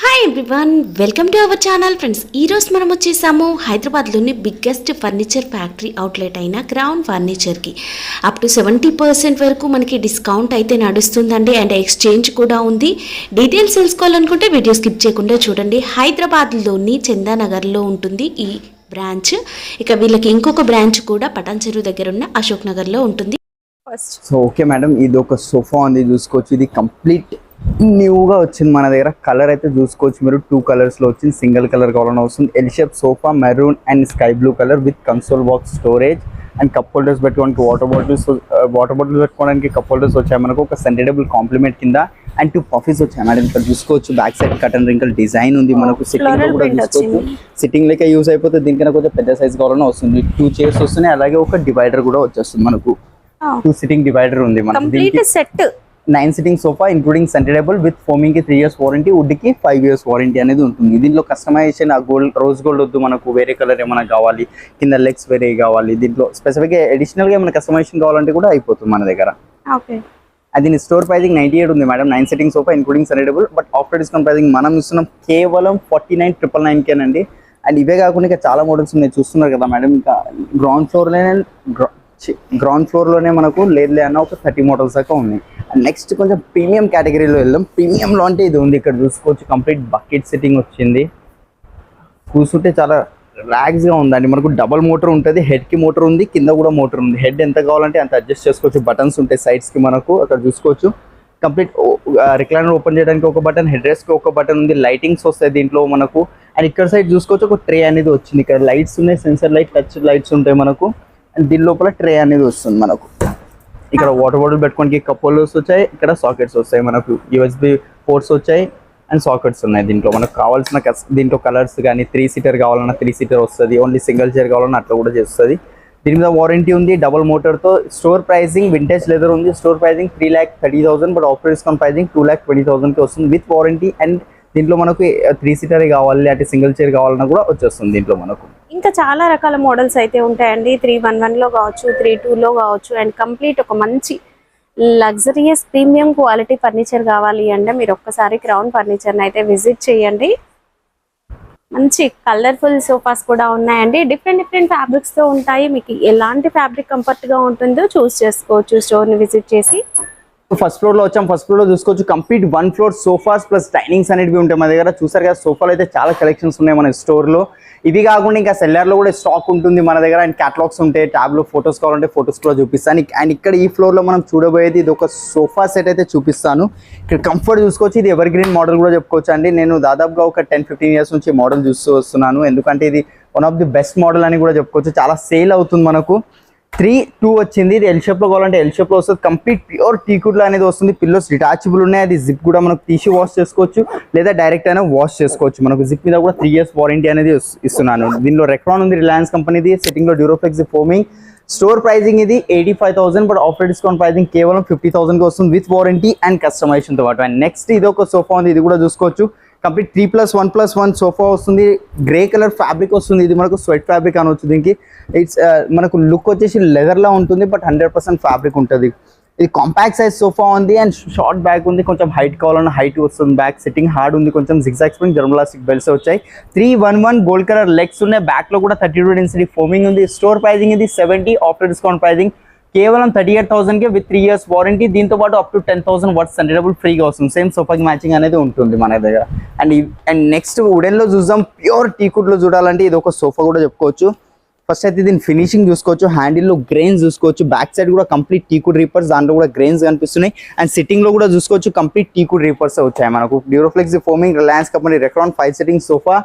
Hi everyone, welcome to our channel friends. ఈరోజు మనం వచ్చేసాము హైదరాబాద్లోని బిగ్గెస్ట్ ఫర్నిచర్ ఫ్యాక్టరీ అవుట్లెట్ అయిన క్రౌన్ ఫర్నిచర్కి. అప్ టు 70% వరకు మనకి డిస్కౌంట్ అయితే నడుస్తుందండి. అండ్ ఎక్స్చేంజ్ కూడా ఉంది. డీటెయిల్స్ తెలుసుకోవాలనుకుంటే వీడియో స్కిప్ చేయకుండా చూడండి. హైదరాబాద్లోని చందానగర్లో ఉంటుంది ఈ బ్రాంచ్. ఇక వీళ్ళకి ఇంకొక బ్రాంచ్ కూడా పటాన్ చెరువు దగ్గర ఉన్న అశోక్ నగర్లో ఉంటుంది. సో ఓకే మేడం, ఇది ఒక సోఫా ఉంది చూసుకోవచ్చు. ఇది కంప్లీట్ న్యూగా వచ్చింది మన దగ్గర. కలర్ అయితే చూసుకోవచ్చు మీరు, 2 కలర్స్లో వచ్చింది. సింగిల్ కలర్ కావాలని వస్తుంది. L shape sofa, maroon and sky blue colour with console box storage and cup holders పెట్టుకోవడానికి వాటర్ బాటిల్స్ పెట్టుకోవడానికి కప్ హోల్డర్స్ వచ్చాయి మనకు. ఒక సెంటేబుల్ కాంప్లిమెంట్ కింద అండ్ 2 పఫీస్ వచ్చాయి మేడం. ఇక్కడ చూసుకోవచ్చు బ్యాక్ సైడ్ కటన్ రింకల్ డిజైన్ ఉంది మనకు. సిట్టింగ్ లో కూడా చూసుకోవచ్చు, సిట్టింగ్ లెక్క యూజ్ అయిపోతే. దీనికన్నా కొంచెం పెద్ద సైజ్ కావాలని వస్తుంది. 2 చైర్స్ వస్తున్నాయి, అలాగే ఒక డివైడర్ కూడా వచ్చేస్తుంది మనకు. 2 సిట్టింగ్ డివైడర్ ఉంది మనకు. Set 9 sitting sofa including centre table with foaming కి 3 years వారంటీ, వుడ్ కి 5 years వారంటీ అనేది ఉంటుంది. దీంట్లో కస్టమైజేషన్ రోజ్ గోల్డ్ వద్దు మనకు, వేరే కలర్ ఏమైనా కావాలి, కింద లెగ్స్ వేరే కావాలి, దీంట్లో స్పెసిఫిక్ అడిషనల్ గా ఏమైనా కస్టమైజేషన్ కావాలంటే కూడా అయిపోతుంది మన దగ్గర. అది స్టోర్ ప్రైజింగ్ 98 ఉంది madam. 9 sitting sofa including centre table. But after discount pricing మనం ఇస్తున్నాం కేవలం 49,999 కేనండి. అండ్ ఇవే కాకుండా ఇంకా చాలా మోడల్స్ ఉన్నాయి, చూస్తున్నారు కదా మేడం. ఇంకా గ్రౌండ్ ఫ్లోర్ లోనే మనకు లేదు అన్న ఒక 30 మోడల్స్ దాకా ఉన్నాయి. అండ్ నెక్స్ట్ కొంచెం ప్రీమియం కేటగిరీలో వెళ్దాం. ప్రీమియంలో అంటే ఇది ఉంది, ఇక్కడ చూసుకోవచ్చు. కంప్లీట్ బకెట్ సెట్టింగ్ వచ్చింది. కూర్చుంటే చాలా రిలాక్స్ గా ఉందండి. మనకు డబల్ మోటార్ ఉంటుంది, హెడ్ కి మోటార్ ఉంది, కింద కూడా మోటార్ ఉంది. హెడ్ ఎంత కావాలంటే అంత అడ్జస్ట్ చేసుకోవచ్చు. బటన్స్ ఉంటాయి సైడ్స్ కి మనకు, అక్కడ చూసుకోవచ్చు. కంప్లీట్ రిక్లైనర్ ఓపెన్ చేయడానికి ఒక బటన్, హెడ్ రెస్ట్ కి ఒక బటన్ ఉంది. లైటింగ్స్ వస్తాయి దీంట్లో మనకు. అండ్ ఇక్కడ సైడ్ చూసుకోవచ్చు ఒక ట్రే అనేది వచ్చింది. ఇక్కడ లైట్స్ ఉన్నాయి, సెన్సర్ లైట్, టచ్ లైట్స్ ఉంటాయి మనకు. అండ్ దీని లోపల ట్రే అనేది వస్తుంది మనకు. ఇక్కడ వాటర్ బాటిల్ పెట్టుకోవడానికి కప్ హోల్డర్స్ వచ్చాయి. ఇక్కడ సాకెట్స్ వస్తాయి మనకు, USB పోర్ట్స్ వచ్చాయి అండ్ సాకెట్స్ ఉన్నాయి. దీంట్లో మనకు కావాల్సిన దీంట్లో కలర్స్ కానీ 3 సీటర్ కావాలన్నా 3 సీటర్ వస్తుంది, ఓన్లీ సింగిల్ చైర్ కావాలన్నా అట్లా కూడా చేస్తుంది. దీని మీద వారంటీ ఉంది డబల్ మోటార్తో. స్టోర్ ప్రైజింగ్ వింటేజ్ లెదర్ ఉంది. Store pricing 3,30,000, but offer discount pricing 2,20,000కి వస్తుంది విత్ వారంటీ. అండ్ దీంట్లో మనకు 3 సీటర్ కావాలి అంటే సింగిల్ చైర్ కావాలన్నా కూడా వచ్చేస్తుంది దీంట్లో మనకు. ఇంకా చాలా రకాల మోడల్స్ అయితే ఉంటాయండి. 311లో కావచ్చు, 32లో కావచ్చు. అండ్ కంప్లీట్ ఒక మంచి లగ్జరియస్ ప్రీమియం క్వాలిటీ ఫర్నిచర్ కావాలి అంటే మీరు ఒక్కసారి క్రౌన్ ఫర్నిచర్ని అయితే విజిట్ చేయండి. మంచి కలర్ఫుల్ సోఫాస్ కూడా ఉన్నాయండి. డిఫరెంట్ ఫ్యాబ్రిక్స్తో ఉంటాయి. మీకు ఎలాంటి ఫ్యాబ్రిక్ కంఫర్ట్గా ఉంటుందో చూస్ చేసుకోవచ్చు స్టోర్ని విజిట్ చేసి. ఫస్ట్ ఫ్లోర్ లో వచ్చాం. ఫస్ట్ ఫ్లోర్ లో చూసుకోవచ్చు complete 1 floor sofas plus dinings అనేవి ఉంటాయి మన దగ్గర. చూసారు కదా, సోఫాలు అయితే చాలా కలెక్షన్స్ ఉన్నాయి మన స్టోర్ లో. ఇవి కాకుండా ఇంకా సెల్లర్ లో కూడా స్టాక్ ఉంటుంది మన దగ్గర. అండ్ క్యాటలాగ్స్ ఉంటాయి, ట్యాబ్ లో ఫొటోస్ కావాలంటే ఫొటోస్ కూడా చూపిస్తాను. అండ్ ఇక్కడ ఈ ఫ్లోర్ లో మనం చూడబోయేది ఇది ఒక సోఫా సెట్ అయితే చూపిస్తాను. ఇక్కడ కంఫర్ట్ చూసుకోవచ్చు. ఇది ఎవర్ గ్రీన్ మోడల్ కూడా చెప్పుకోవచ్చు అండి. నేను దాదాపుగా ఒక 10-15 years నుంచి మోడల్ చూస్తూ వస్తున్నాను. ఎందుకంటే ఇది one of the best model అని కూడా చెప్పుకోవచ్చు. చాలా సేల్ అవుతుంది మనకు. 3-2 వచ్చింది. ఇది ఎల్ షేప్ లో కావాలంటే ఎల్ షేప్ లో వస్తుంది. కంప్లీట్ ప్యూర్ టీకుడ్ అనేది వస్తుంది. పిల్లోస్ డిటాచబుల్ ఉన్నాయి. అది జిప్ కూడా మనకు తీసి వాష్ చేసుకోవచ్చు, లేదా డైరెక్ట్ అయినా వాష్ చేసుకోవచ్చు. మనకు జిప్ మీద కూడా 3 years వారంటీ అనేది ఇస్తున్నాను. దీనిలో రెక్రాన్ ఉంది, రిలయన్స్ కంపెనీది. సెట్టింగ్ లో డ్యూరోఫ్లెక్స్ ఫోమింగ్. స్టోర్ ప్రైజింగ్ ఇది 85,000, బట్ ఆఫర్ డిస్కౌంట్ ప్రైజింగ్ కేవలం 50,000కి వస్తుంది విత్ వారంటీ అండ్ కస్టమైజేషన్ తో పాటు. అండ్ నెక్స్ట్ ఇది ఒక సోఫా ఉంది, ఇది కూడా చూసుకోవచ్చు. కంప్లీట్ 3+1+1 సోఫా వస్తుంది. గ్రే కలర్ ఫ్యాబ్రిక్ వస్తుంది. ఇది మనకు స్వెట్ ఫ్యాబ్రిక్ అనవచ్చు. దీనికి ఇట్స్ మనకు లుక్ వచ్చేసి లెదర్ లా ఉంటుంది, బట్ 100% ఫ్యాబ్రిక్ ఉంటుంది. ఇది కాంపాక్ట్ సైజ్ సోఫా ఉంది అండ్ షార్ట్ బ్యాక్ ఉంది. కొంచెం హైట్ కావాలన్నా హైట్ వస్తుంది. బ్యాక్ సెట్టింగ్ హార్డ్ ఉంది. కొంచెం జిగ్జాగ్ స్ప్రింగ్ జర్మలాస్టిక్ బెల్ట్స్ వచ్చాయి. 311 గోల్డ్ కలర్ లెగ్స్ ఉన్నాయి. బ్యాక్ లో కూడా 32 డెన్సిటీ ఫోమింగ్ ఉంది. స్టోర్ ప్రైజింగ్ ఇది 70, ఆఫ్టర్ డిస్కౌంట్ ప్రైజింగ్ కేవలం 38,000కి విత్ 3 years వారంటీ. దీంతో పాటు అప్ టు 10,000 వాట్స్ సెంటరబుల్ ఫ్రీగా వస్తుంది. సేమ్ సోఫాకి మ్యాచింగ్ అనేది ఉంటుంది మన దగ్గర. అండ్ నెక్స్ట్ వుడెన్ లో చూద్దాం. ప్యూర్ టీకుడ్ లో చూడాలంటే ఇది ఒక సోఫా కూడా చెప్పుకోవచ్చు. ఫస్ట్ అయితే దీని ఫినిషింగ్ చూసుకోవచ్చు. హ్యాండిల్ లో గ్రెయిన్స్ చూసుకోవచ్చు. బ్యాక్ సైడ్ కూడా కంప్లీట్ టీకుడ్ రీపర్స్, దాంట్లో కూడా గ్రెయిన్స్ కనిపిస్తున్నాయి. అండ్ సిట్టింగ్ లో కూడా చూసుకోవచ్చు కంప్లీట్ టీకుడ్ రీపర్స్ వచ్చాయి మనకు. Duroflex foaming, Reliance company Recron 5 sitting sofa.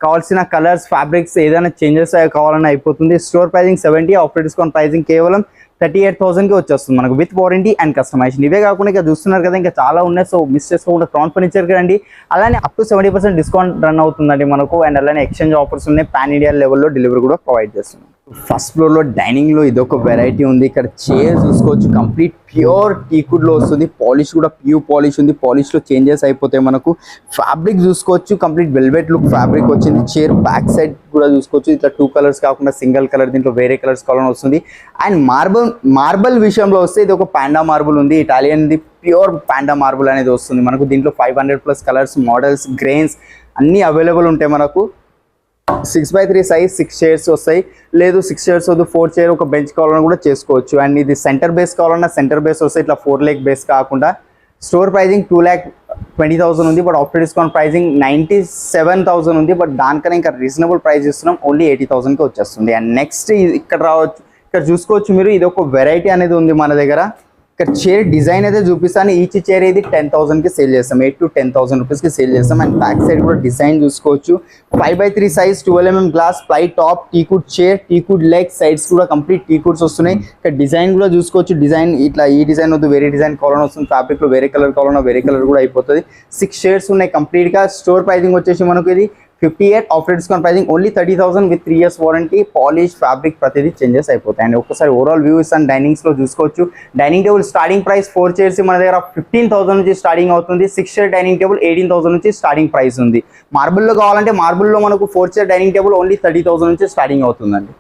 కావాల్సిన కలర్స్, ఫ్యాబ్రిక్స్ ఏదైనా చేంజెస్ కావాలన్నా అయిపోతుంది. Store pricing 70, after discount pricing కేవలం 38,000కి వచ్చేస్తుంది మనకు విత్ వారంటీ అండ్ కస్టమైజేషన్. ఇవే కాకుండా ఇంకా చూస్తున్నారు కదా, ఇంకా చాలా ఉన్నాయి. సో మిస్ చేసుకోకుండా క్రౌన్ ఫర్నిచర్కి రండి. అలానే అప్ టు 70% డిస్కౌంట్ రన్ అవుతుందండి మనకు. అండ్ అలానే ఎక్స్చేంజ్ ఆఫర్స్ ఉన్నాయి. పాన్ ఇండియా లెవెల్లో డెలివరీ కూడా ప్రొవైడ్ చేస్తున్నాం. ఫస్ట్ ఫ్లోర్ లో డైనింగ్ లో ఇదొక వెరైటీ ఉంది. ఇక్కడ చైర్ చూసుకోవచ్చు. కంప్లీట్ ప్యూర్ టీకుడ్ లో వస్తుంది. పాలిష్ కూడా ప్యూర్ పాలిష్ ఉంది. పాలిష్ లో చేంజెస్ అయిపోతాయి మనకు. ఫ్యాబ్రిక్ చూసుకోవచ్చు. కంప్లీట్ వెల్వెట్ లుక్ ఫ్యాబ్రిక్ వచ్చింది. చైర్ బ్యాక్ సైడ్ కూడా చూసుకోవచ్చు. ఇట్లా 2 కలర్స్ కాకుండా సింగిల్ కలర్, దీంట్లో వేరే కలర్స్ కావాలని వస్తుంది. అండ్ మార్బల్ విషయంలో వస్తే ఇది ఒక పాండా మార్బుల్ ఉంది, ఇటాలియన్ది ప్యూర్ పాండా మార్బుల్ అనేది వస్తుంది మనకు. దీంట్లో 500+ కలర్స్, మోడల్స్, గ్రెయిన్స్ అన్నీ అవైలబుల్ ఉంటాయి మనకు. 6x3 సైజ్ 6 చైర్స్ వస్తాయి. లేదు 6 చైర్స్ వద్దు 4 చైర్ ఒక బెంచ్ కావాలన్నా కూడా చేసుకోవచ్చు. అండ్ ఇది సెంటర్ బేస్ కావాలన్నా సెంటర్ బేస్ వస్తాయి, ఇట్లా 4 లెగ్ బేస్ కాకుండా. స్టోర్ ప్రైజింగ్ 2,20,000 ఉంది, బట్ ఆఫ్టర్ డిస్కౌంట్ ప్రైజింగ్ 97,000 ఉంది. బట్ దానికన్నా ఇంకా రీజనబుల్ ప్రైస్ ఇస్తున్నాం, ఓన్లీ 80,000కి వచ్చేస్తుంది. అండ్ నెక్స్ట్ ఇక్కడ రావచ్చు, ఇక్కడ చూసుకోవచ్చు మీరు, ఇది ఒక వెరైటీ అనేది ఉంది మన దగ్గర. ఇక్కడ చైర్ డిజైన్ అయితే చూపిస్తాను. ఈచ్ చైర్ ఇది 10,000కి సేల్ చేస్తాం, 8,000 to 10,000 రూపీస్కి సేల్ చేస్తాం. అండ్ బ్యాక్ సైడ్ కూడా డిజైన్ చూసుకోవచ్చు. 5x3 size 12mm glass, ply top, teakwood chair, teakwood leg, sides కూడా కంప్లీట్ టీకుడ్స్ వస్తున్నాయి. ఇక్కడ డిజైన్ కూడా చూసుకోవచ్చు. డిజైన్ ఇట్లా ఈ డిజైన్ వద్దు వేరే డిజైన్ కావాలన్నా వస్తుంది, ఫ్యాబ్రిక్లో వేరే కలర్ కావాలన్నా వేరే కలర్ కూడా అయిపోతుంది. 6 షేడ్స్ ఉన్నాయి కంప్లీట్గా. స్టోర్ ప్రైజింగ్ వచ్చేసి మనకు ఇది 58, after discount pricing only 30,000 with 3 years warranty. Polish, fabric ప్రతిదీ చేంజెస్ అయిపోతాయి. అండ్ ఒకసారి ఓవరాల్ వ్యూ ఇస్తాను. డైనింగ్స్లో చూసుకోవచ్చు. Dining table starting price 4 chairs మన దగ్గర 15,000 నుంచి స్టార్టింగ్ అవుతుంది. 6 చైర్ డైనింగ్ టేబుల్ 18,000 నుంచి స్టార్టింగ్ ప్రైస్ ఉంది. మార్బుల్లో కావాలంటే మార్బుల్లో మనకు 4 చైర్ డైనింగ్ టేబుల్ ఓన్లీ 30,000 నుంచి స్టార్టింగ్ అవుతుందండి.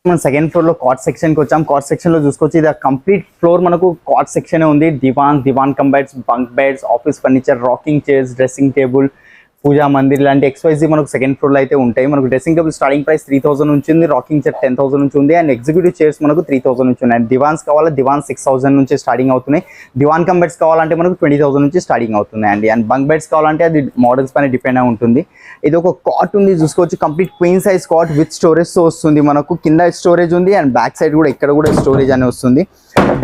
మనం సెకండ్ ఫ్లోర్లో కాట్ సెక్షన్కి వచ్చాం. కాట్ సెక్షన్లో చూసుకోవచ్చు, ఇది కంప్లీట్ ఫ్లోర్ మనకు కాట్ సెక్షన్ ఉంది. Divan cum beds, bunk beds, office furniture, rocking chairs, dressing table, puja mandir లాంటి XYZ మనకు సెకండ్ ఫ్లోర్లో అయితే ఉంటాయి. మనకు డ్రెస్సింగ్ టేబుల్ స్టార్టింగ్ ప్రైస్ 3,000 నుంచి ఉంది, రాకింగ్ చైర్ 10,000 నుంచి ఉంది. అండ్ ఎగ్జిక్యూటివ్ చైర్స్ మనకు 3,000 నుంచి ఉన్నాయి. అండ్ దివాన్స్ కావాలా, దివాన్ 6,000 నుంచి స్టార్టింగ్ అవుతున్నాయి. దివాన్ కమ్ బెడ్స్ కావాలంటే మనకు 20,000 నుంచి స్టార్టింగ్ అవుతున్నాయి అండి. అండ్ బంక్ బెడ్స్ కావాలంటే అది మోడల్స్ పైన డిపెండ్ అయి ఉంటుంది. ఇది ఒక కాట్ ఉంది చూసుకోవచ్చు, complete queen size cot with స్టోరేజ్తో వస్తుంది మనకు. కింద స్టోరేజ్ ఉంది అండ్ బ్యాక్ సైడ్ కూడా ఇక్కడ కూడా స్టోరేజ్ అనేది వస్తుంది.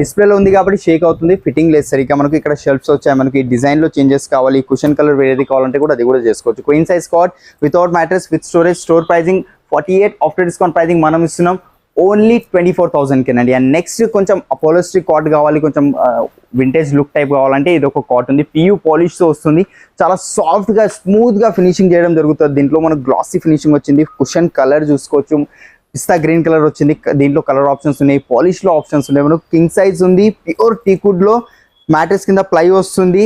డిస్ప్లేలో ఉంది కాబట్టి షేక్ అవుతుంది, ఫిట్టింగ్ లేదు సరిగ్గా. మనకు ఇక్కడ షెల్ఫ్స్ వచ్చాయి. మనకి డిజైన్లో చేంజెస్ కావాలి, కుషన్ కలర్ వేరేది కావాలంటే కూడా అది కూడా చేసుకోవచ్చు. Queen size cot without mattress with storage. Store pricing 48, after discount pricing మనం ఇస్తున్నాం ఓన్లీ 24,000కి. అండ్ నెక్స్ట్ కొంచెం అపోలోస్టిక్ కాట్ కావాలి, కొంచెం వింటేజ్ లుక్ టైప్ కావాలంటే ఇది ఒక కాట్ ఉంది, PU పాలిష్తో వస్తుంది. చాలా సాఫ్ట్గా స్మూత్గా ఫినిషింగ్ చేయడం జరుగుతుంది. దీంట్లో మనకు గ్లాసీ ఫినిషింగ్ వచ్చింది. కుషన్ కలర్ చూసుకోవచ్చు, పిస్తా గ్రీన్ కలర్ వచ్చింది. దీంట్లో కలర్ ఆప్షన్స్ ఉన్నాయి, పాలిష్లో ఆప్షన్స్ ఉన్నాయి. మనకు కింగ్ సైజ్ ఉంది, ప్యూర్ టీకుడ్లో. మ్యాట్రెస్ కింద ప్లై వస్తుంది,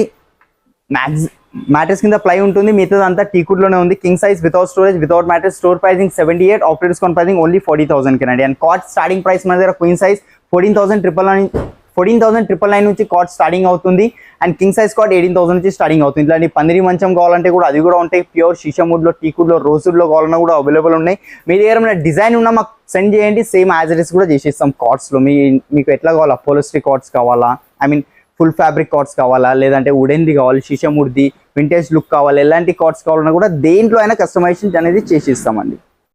మ్యాట్రెస్ కింద ప్లై ఉంటుంది, మిగతాదంతా టీకుడ్లోనే ఉంది. King size without storage, without mattress. Store pricing 78, after discount pricing only 40,000కి. అండ్ కాట్ స్టార్టింగ్ ప్రైస్ మన దగ్గర క్వీన్ సైజ్ 14,999 నుంచి కాట్ స్టార్టింగ్ అవుతుంది. అండ్ కింగ్ సైజ్ కాట్ 18,000 నుంచి స్టార్టింగ్ అవుతుంది. ఇట్లాంటి పందిరి మంచం కావాలంటే కూడా అది కూడా ఉంటాయి. ప్యూర్ షీషముడ్లో, టీకుడ్లో, రోజుడ్లో కావాలన్నా కూడా అవైలబుల్ ఉన్నాయి. మీ దగ్గర ఏమైనా డిజైన్ ఉన్నా మాకు సెండ్ చేయండి, సేమ్ యాజ్ ఇట్ ఇస్ కూడా చేసేస్తాం. కాట్స్లో మీకు ఎట్లా కావాలా, అపోలోస్టిక్ కాట్స్ కావాలా, ఫుల్ ఫ్యాబ్రిక్ కాట్స్ కావాలా, లేదంటే వుడెన్ది కావాలి, షీషముడ్ది, వింటేజ్ లుక్ కావాలి, ఎలాంటి కాట్స్ కావాలన్నా కూడా దేంట్లో అయినా కస్టమైజేషన్ అనేది చేసిస్తామండి.